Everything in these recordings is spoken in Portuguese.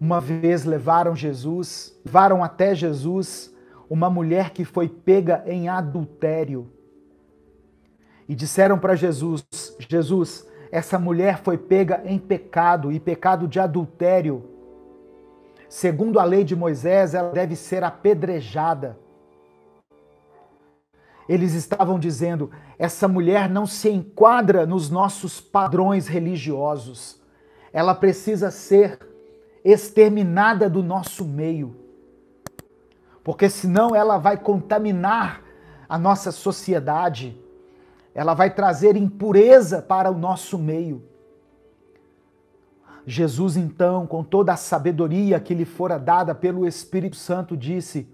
Uma vez levaram até Jesus uma mulher que foi pega em adultério. E disseram para Jesus, essa mulher foi pega em pecado, e pecado de adultério. Segundo a lei de Moisés, ela deve ser apedrejada. Eles estavam dizendo, essa mulher não se enquadra nos nossos padrões religiosos. Ela precisa ser exterminada do nosso meio. Porque senão ela vai contaminar a nossa sociedade. Ela vai trazer impureza para o nosso meio. Jesus, então, com toda a sabedoria que lhe fora dada pelo Espírito Santo, disse,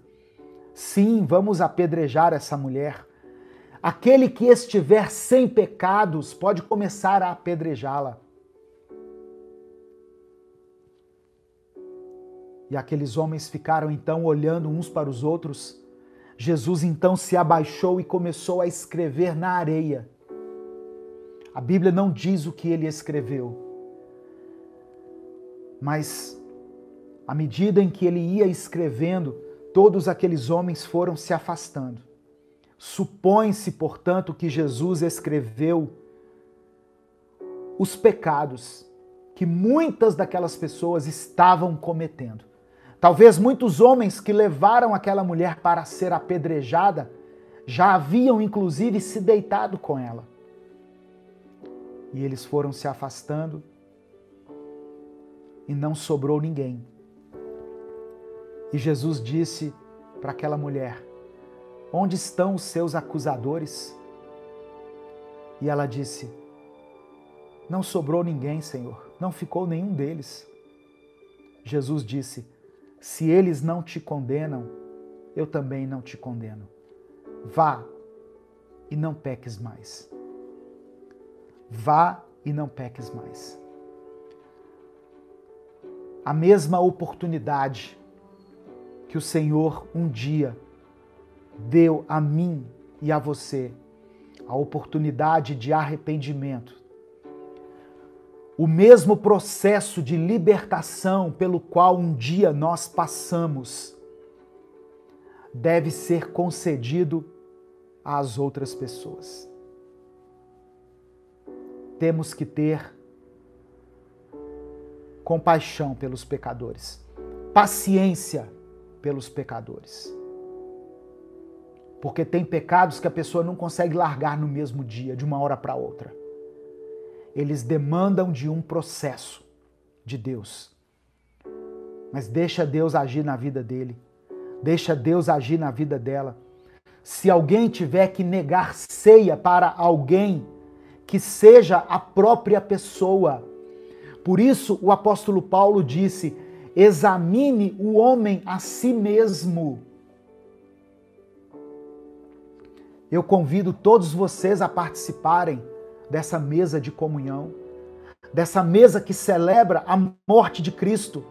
sim, vamos apedrejar essa mulher. Aquele que estiver sem pecados pode começar a apedrejá-la. E aqueles homens ficaram então olhando uns para os outros. Jesus então se abaixou e começou a escrever na areia. A Bíblia não diz o que ele escreveu. Mas, à medida em que ele ia escrevendo, todos aqueles homens foram se afastando. Supõe-se, portanto, que Jesus escreveu os pecados que muitas daquelas pessoas estavam cometendo. Talvez muitos homens que levaram aquela mulher para ser apedrejada já haviam inclusive se deitado com ela. E eles foram se afastando e não sobrou ninguém. E Jesus disse para aquela mulher, onde estão os seus acusadores? E ela disse, não sobrou ninguém, Senhor, não ficou nenhum deles. Jesus disse, se eles não te condenam, eu também não te condeno. Vá e não peques mais. Vá e não peques mais. A mesma oportunidade que o Senhor um dia deu a mim e a você, a oportunidade de arrependimento. O mesmo processo de libertação pelo qual um dia nós passamos deve ser concedido às outras pessoas. Temos que ter compaixão pelos pecadores, paciência pelos pecadores. Porque tem pecados que a pessoa não consegue largar no mesmo dia, de uma hora para outra. Eles demandam de um processo de Deus. Mas deixa Deus agir na vida dele. Deixa Deus agir na vida dela. Se alguém tiver que negar ceia para alguém, que seja a própria pessoa. Por isso o apóstolo Paulo disse, examine o homem a si mesmo. Eu convido todos vocês a participarem dessa mesa de comunhão, dessa mesa que celebra a morte de Cristo.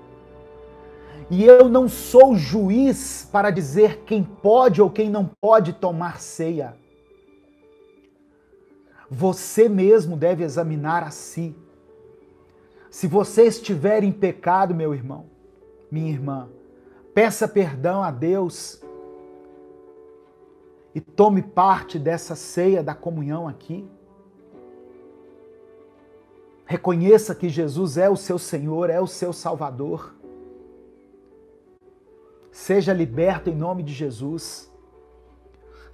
E eu não sou juiz para dizer quem pode ou quem não pode tomar ceia. Você mesmo deve examinar a si. Se você estiver em pecado, meu irmão, minha irmã, peça perdão a Deus e tome parte dessa ceia da comunhão aqui. Reconheça que Jesus é o seu Senhor, é o seu Salvador. Seja liberto em nome de Jesus.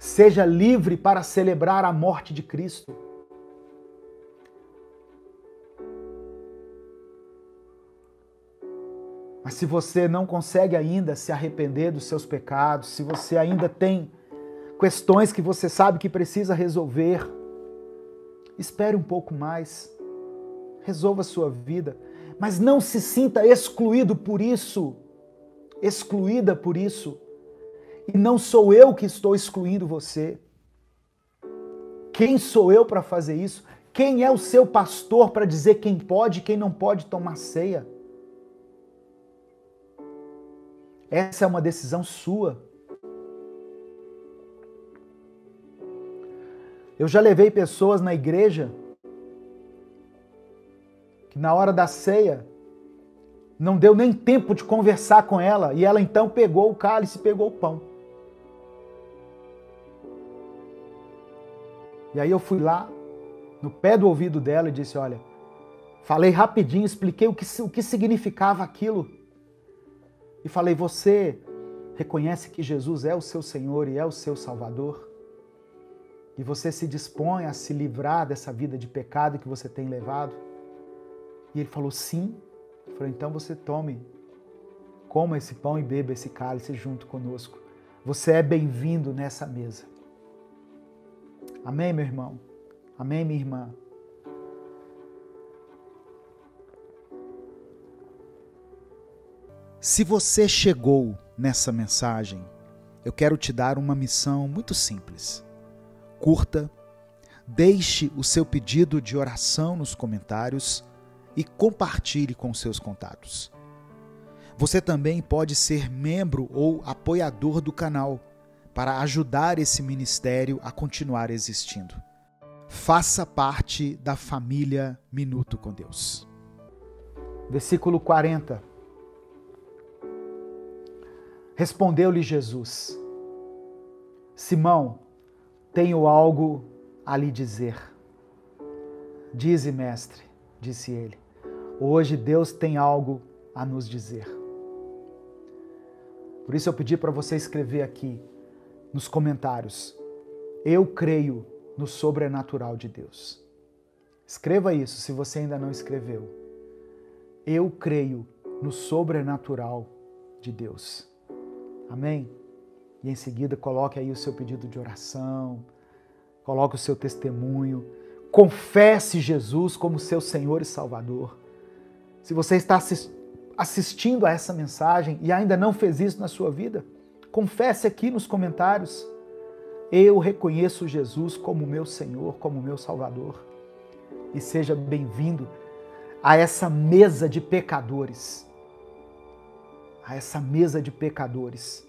Seja livre para celebrar a morte de Cristo. Mas se você não consegue ainda se arrepender dos seus pecados, se você ainda tem questões que você sabe que precisa resolver, espere um pouco mais. Resolva a sua vida, mas não se sinta excluído por isso, excluída por isso. E não sou eu que estou excluindo você. Quem sou eu para fazer isso? Quem é o seu pastor para dizer quem pode e quem não pode tomar ceia? Essa é uma decisão sua. Eu já levei pessoas na igreja que na hora da ceia Não deu nem tempo de conversar com ela. E ela então pegou o cálice e pegou o pão. E aí eu fui lá, no pé do ouvido dela e disse, olha, falei rapidinho, expliquei o que significava aquilo. E falei, você reconhece que Jesus é o seu Senhor e é o seu Salvador? E você se dispõe a se livrar dessa vida de pecado que você tem levado? E ele falou, sim. Eu falei, então você coma esse pão e beba esse cálice junto conosco. Você é bem-vindo nessa mesa. Amém, meu irmão? Amém, minha irmã? Se você chegou nessa mensagem, eu quero te dar uma missão muito simples. Curta, deixe o seu pedido de oração nos comentários e compartilhe com seus contatos. Você também pode ser membro ou apoiador do canal para ajudar esse ministério a continuar existindo. Faça parte da família Minuto com Deus. Versículo 40. Respondeu-lhe Jesus, Simão, tenho algo a lhe dizer. Dize, mestre, disse ele, hoje Deus tem algo a nos dizer. Por isso eu pedi para você escrever aqui nos comentários, eu creio no sobrenatural de Deus. Escreva isso se você ainda não escreveu. Eu creio no sobrenatural de Deus. Amém? E em seguida coloque aí o seu pedido de oração, coloque o seu testemunho, confesse Jesus como seu Senhor e Salvador. Se você está assistindo a essa mensagem e ainda não fez isso na sua vida, confesse aqui nos comentários. Eu reconheço Jesus como meu Senhor, como meu Salvador. E seja bem-vindo a essa mesa de pecadores. A essa mesa de pecadores.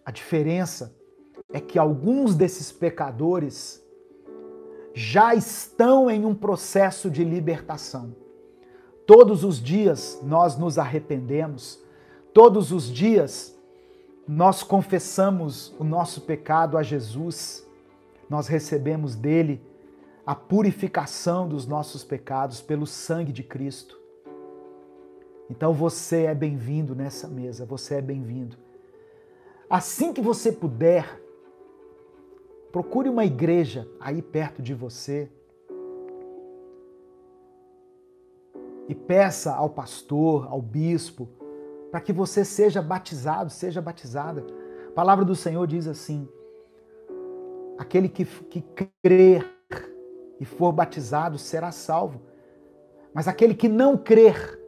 A diferença é que alguns desses pecadores já estão em um processo de libertação. Todos os dias nós nos arrependemos, todos os dias nós confessamos o nosso pecado a Jesus, nós recebemos dele a purificação dos nossos pecados pelo sangue de Cristo. Então você é bem-vindo nessa mesa, você é bem-vindo. Assim que você puder, procure uma igreja aí perto de você e peça ao pastor, ao bispo, para que você seja batizado, seja batizada. A palavra do Senhor diz assim, aquele que crer e for batizado será salvo, mas aquele que não crer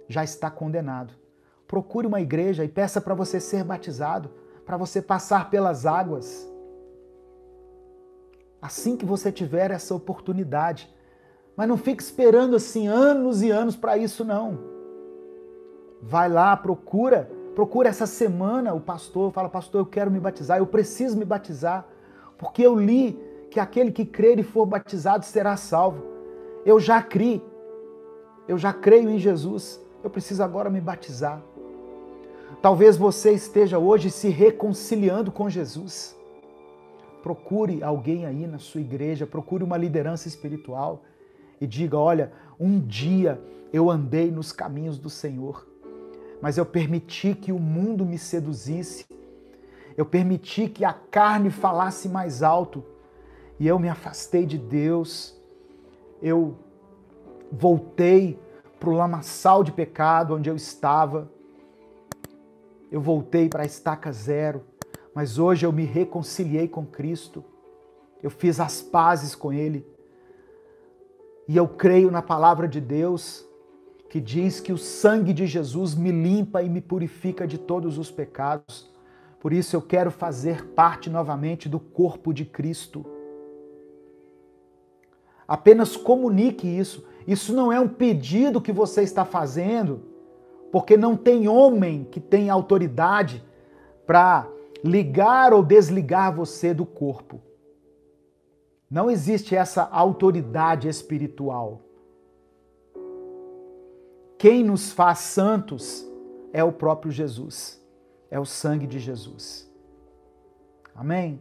já está condenado. Procure uma igreja e peça para você ser batizado, para você passar pelas águas. Assim que você tiver essa oportunidade. Mas não fique esperando assim anos e anos para isso, não. Vai lá, procura essa semana o pastor, fala, pastor, eu quero me batizar, eu preciso me batizar, porque eu li que aquele que crer e for batizado será salvo. Eu já creio em Jesus, eu preciso agora me batizar. Talvez você esteja hoje se reconciliando com Jesus. Procure alguém aí na sua igreja, procure uma liderança espiritual e diga, olha, um dia eu andei nos caminhos do Senhor, mas eu permiti que o mundo me seduzisse, eu permiti que a carne falasse mais alto e eu me afastei de Deus, eu voltei para o lamaçal de pecado onde eu estava, eu voltei para a estaca zero, mas hoje eu me reconciliei com Cristo, eu fiz as pazes com Ele e eu creio na palavra de Deus que diz que o sangue de Jesus me limpa e me purifica de todos os pecados. Por isso eu quero fazer parte novamente do corpo de Cristo. Apenas comunique isso. Isso não é um pedido que você está fazendo, porque não tem homem que tenha autoridade para ligar ou desligar você do corpo. Não existe essa autoridade espiritual. quem nos faz santos é o próprio Jesus, é o sangue de Jesus. Amém?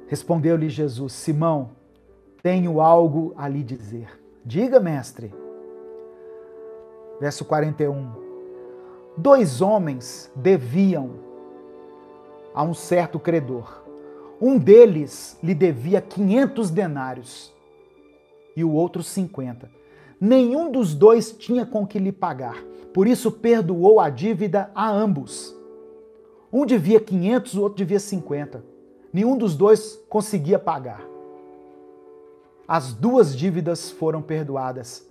Respondeu-lhe Jesus: Simão, tenho algo a lhe dizer. Diga, mestre. Verso 41. 2 homens deviam a um certo credor. Um deles lhe devia 500 denários e o outro 50. Nenhum dos dois tinha com que lhe pagar. Por isso perdoou a dívida a ambos. Um devia 500, o outro devia 50. Nenhum dos dois conseguia pagar. As 2 dívidas foram perdoadas.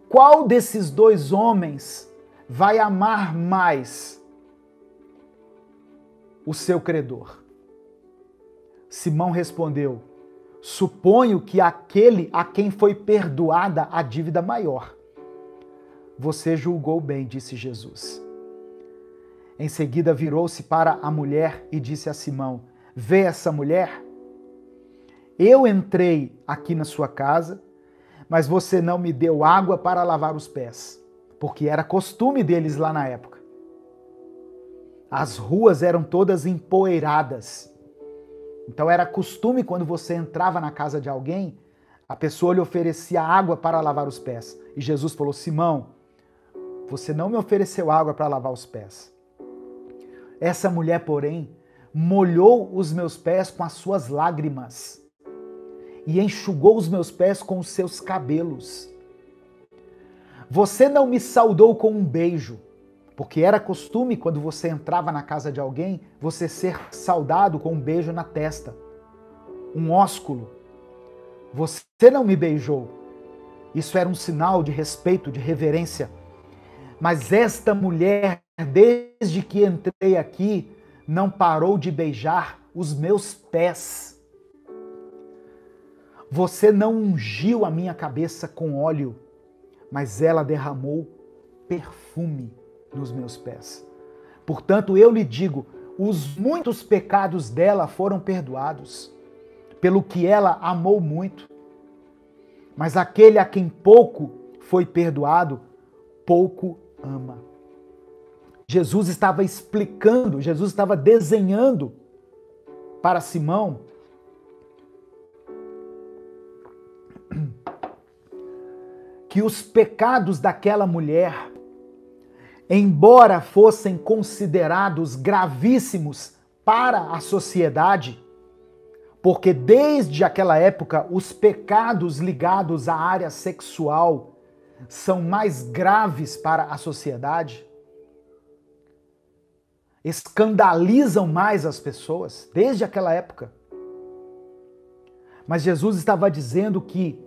Qual desses 2 homens vai amar mais o seu credor? Simão respondeu: suponho que aquele a quem foi perdoada a dívida maior. Você julgou bem, disse Jesus. Em seguida virou-se para a mulher e disse a Simão: vê essa mulher? Eu entrei aqui na sua casa, mas você não me deu água para lavar os pés, porque era costume deles lá na época. As ruas eram todas empoeiradas. Então era costume, quando você entrava na casa de alguém, a pessoa lhe oferecia água para lavar os pés. E Jesus falou: Simão, você não me ofereceu água para lavar os pés. Essa mulher, porém, molhou os meus pés com as suas lágrimas e enxugou os meus pés com os seus cabelos. Você não me saudou com um beijo, porque era costume, quando você entrava na casa de alguém, você ser saudado com um beijo na testa, um ósculo. Você não me beijou. Isso era um sinal de respeito, de reverência. Mas esta mulher, desde que entrei aqui, não parou de beijar os meus pés. Você não ungiu a minha cabeça com óleo, mas ela derramou perfume nos meus pés. Portanto, eu lhe digo, os muitos pecados dela foram perdoados, pelo que ela amou muito. Mas aquele a quem pouco foi perdoado, pouco ama. Jesus estava explicando, Jesus estava desenhando para Simão que os pecados daquela mulher, embora fossem considerados gravíssimos para a sociedade, porque desde aquela época os pecados ligados à área sexual são mais graves para a sociedade, escandalizam mais as pessoas, desde aquela época. Mas Jesus estava dizendo que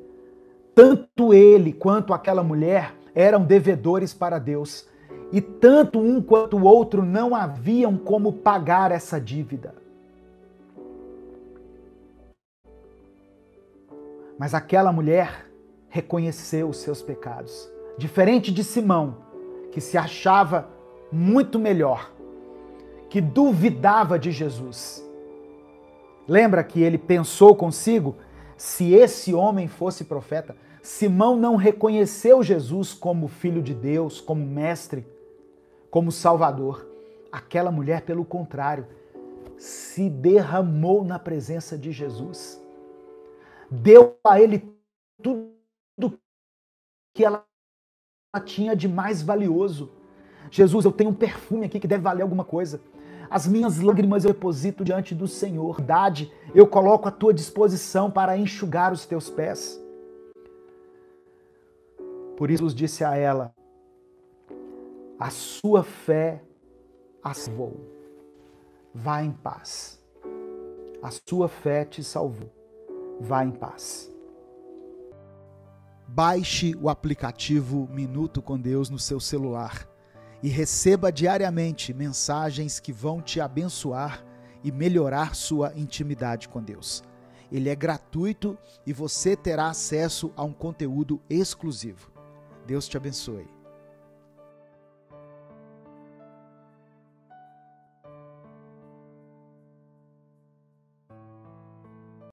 tanto ele quanto aquela mulher eram devedores para Deus. E tanto um quanto o outro não haviam como pagar essa dívida. Mas aquela mulher reconheceu os seus pecados. Diferente de Simão, que se achava muito melhor, que duvidava de Jesus. Lembra que ele pensou consigo? Se esse homem fosse profeta, Simão não reconheceu Jesus como filho de Deus, como mestre, como salvador. Aquela mulher, pelo contrário, se derramou na presença de Jesus. Deu a ele tudo que ela tinha de mais valioso. Jesus, eu tenho um perfume aqui que deve valer alguma coisa. As minhas lágrimas eu deposito diante do Senhor. Verdade, eu coloco à tua disposição para enxugar os teus pés. Por isso Jesus disse a ela: a sua fé a salvou. Vá em paz. A sua fé te salvou. Vá em paz. Baixe o aplicativo Minuto com Deus no seu celular e receba diariamente mensagens que vão te abençoar e melhorar sua intimidade com Deus. Ele é gratuito e você terá acesso a um conteúdo exclusivo. Deus te abençoe.